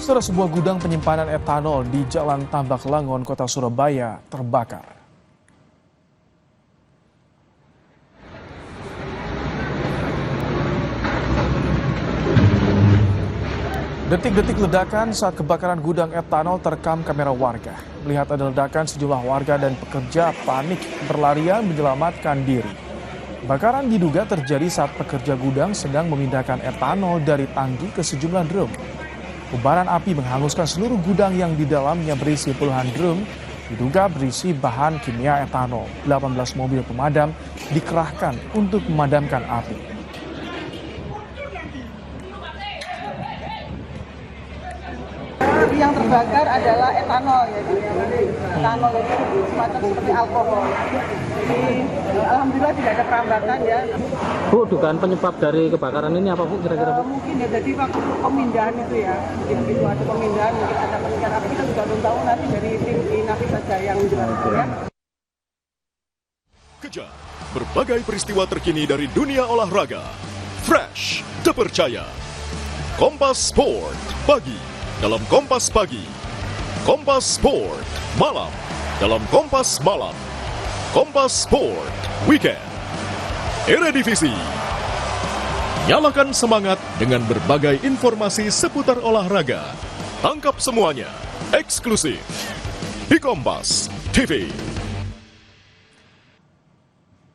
Saudara, sebuah gudang penyimpanan etanol di Jalan Tambak Langon, Kota Surabaya terbakar. Detik-detik ledakan saat kebakaran gudang etanol terekam kamera warga. Melihat ada ledakan, sejumlah warga dan pekerja panik berlarian menyelamatkan diri. Kebakaran diduga terjadi saat pekerja gudang sedang memindahkan etanol dari tangki ke sejumlah drum. Kobaran api menghanguskan seluruh gudang yang di dalamnya berisi puluhan drum, diduga berisi bahan kimia etanol. 18 mobil pemadam dikerahkan untuk memadamkan api. Yang terbakar adalah etanol, ya. Etanol itu semacam seperti alkohol. Jadi alhamdulillah tidak ada perambakan, ya. Bu, dugaan penyebab dari kebakaran ini apa, Bu, kira-kira, Bu? Mungkin ya, jadi waktu pemindahan itu ya, mungkin begitu ada pemindahan, mungkin ada pemindahan, tapi kita juga belum tahu, nanti dari tim Inavis saja yang menjelaskan, ya. Kejar berbagai peristiwa terkini dari dunia olahraga. Fresh, terpercaya. Kompas Sport pagi dalam Kompas Pagi, Kompas Sport malam dalam Kompas Malam, Kompas Sport Weekend. Eredivisie. Nyalakan semangat dengan berbagai informasi seputar olahraga. Tangkap semuanya eksklusif di Kompas TV.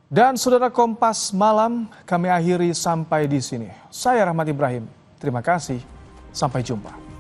Dan saudara, Kompas Malam kami akhiri sampai di sini. Saya Rahmat Ibrahim. Terima kasih. Sampai jumpa.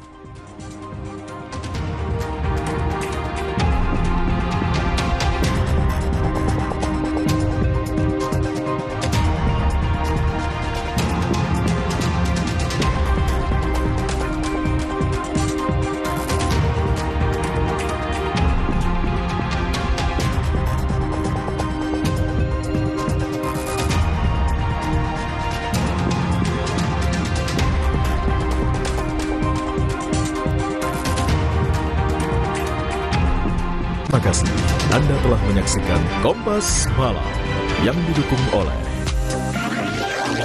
Terima kasih Anda telah menyaksikan Kompas Malam yang didukung oleh